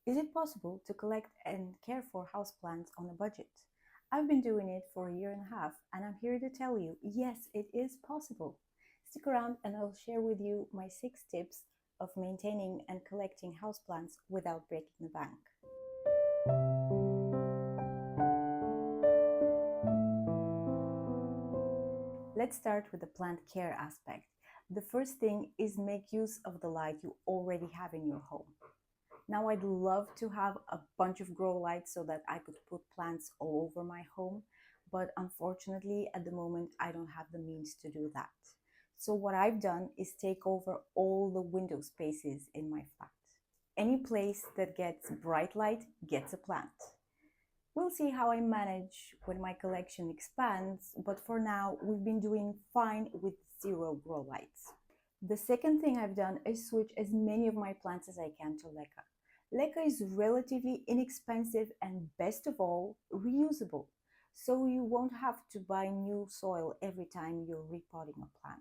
Is it possible to collect and care for houseplants on a budget? I've been doing it for a year and a half, and I'm here to tell you, yes, it is possible. Stick around and I'll share with you my 6 tips of maintaining and collecting houseplants without breaking the bank. Let's start with the plant care aspect. The first thing is make use of the light you already have in your home. Now, I'd love to have a bunch of grow lights so that I could put plants all over my home, but unfortunately, at the moment, I don't have the means to do that. So what I've done is take over all the window spaces in my flat. Any place that gets bright light gets a plant. We'll see how I manage when my collection expands, but for now, we've been doing fine with 0 grow lights. The second thing I've done is switch as many of my plants as I can to leca. Leca is relatively inexpensive and, best of all, reusable, so you won't have to buy new soil every time you're repotting a plant.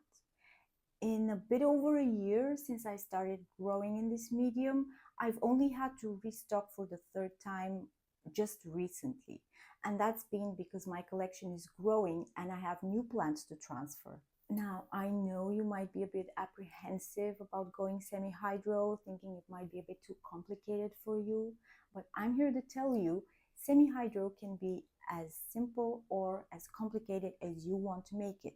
In a bit over a year since I started growing in this medium, I've only had to restock for the 3rd time just recently, and that's been because my collection is growing and I have new plants to transfer. Now, I know you might be a bit apprehensive about going semi-hydro, thinking it might be a bit too complicated for you, but I'm here to tell you semi-hydro can be as simple or as complicated as you want to make it.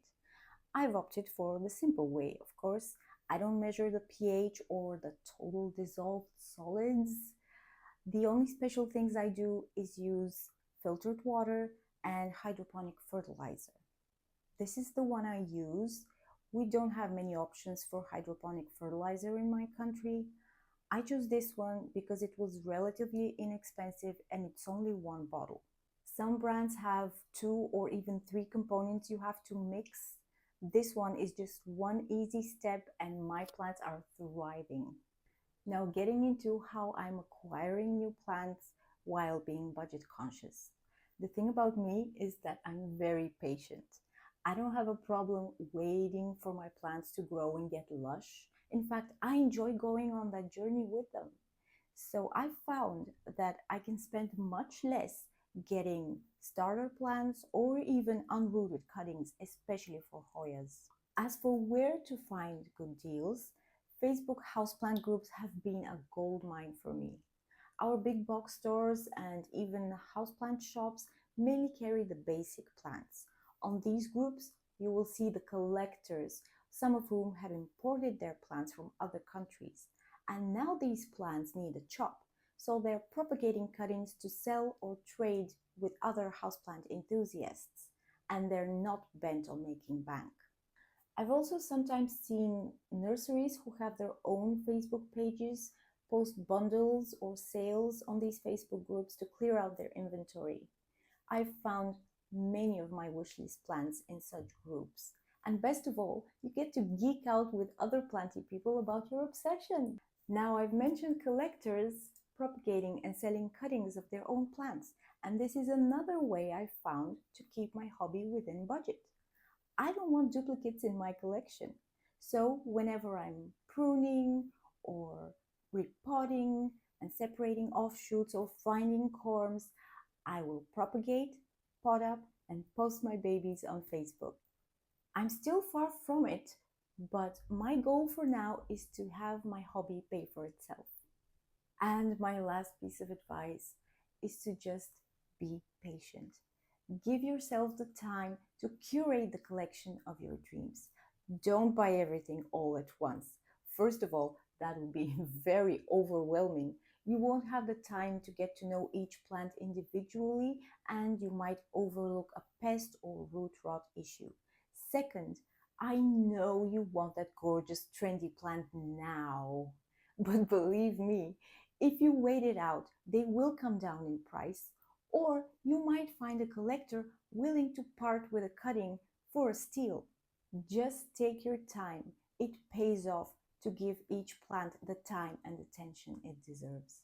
I've opted for the simple way, of course. I don't measure the pH or the total dissolved solids. The only special things I do is use filtered water and hydroponic fertilizer. This is the one I use. We don't have many options for hydroponic fertilizer in my country. I chose this one because it was relatively inexpensive and it's only 1 bottle. Some brands have 2 or even 3 components you have to mix. This one is just one easy step and my plants are thriving. Now, getting into how I'm acquiring new plants while being budget conscious. The thing about me is that I'm very patient. I don't have a problem waiting for my plants to grow and get lush. In fact, I enjoy going on that journey with them. So I found that I can spend much less getting starter plants or even unrooted cuttings, especially for Hoyas. As for where to find good deals, Facebook houseplant groups have been a goldmine for me. Our big box stores and even houseplant shops mainly carry the basic plants. On these groups, you will see the collectors, some of whom have imported their plants from other countries. And now these plants need a chop, so they're propagating cuttings to sell or trade with other houseplant enthusiasts, and they're not bent on making bank. I've also sometimes seen nurseries who have their own Facebook pages post bundles or sales on these Facebook groups to clear out their inventory. I've found many of my wishlist plants in such groups. And best of all, you get to geek out with other planty people about your obsession. Now, I've mentioned collectors propagating and selling cuttings of their own plants, and this is another way I've found to keep my hobby within budget. I don't want duplicates in my collection, so whenever I'm pruning or repotting and separating offshoots or finding corms, I will propagate, pot up, and post my babies on Facebook. I'm still far from it, but my goal for now is to have my hobby pay for itself. And my last piece of advice is to just be patient. Give yourself the time to curate the collection of your dreams. Don't buy everything all at once. First of all, that would be very overwhelming. You won't have the time to get to know each plant individually, and you might overlook a pest or root rot issue. Second, I know you want that gorgeous trendy plant now, but believe me, if you wait it out, they will come down in price, or you might find a collector willing to part with a cutting for a steal. Just take your time. It pays off to give each plant the time and attention it deserves.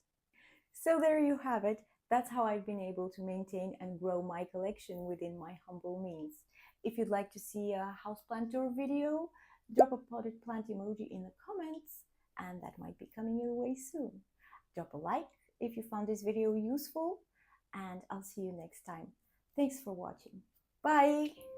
So there you have it. That's how I've been able to maintain and grow my collection within my humble means. If you'd like to see a houseplant tour video, drop a potted plant emoji in the comments, and that might be coming your way soon. Drop a like, if you found this video useful, and I'll see you next time. Thanks for watching. Bye!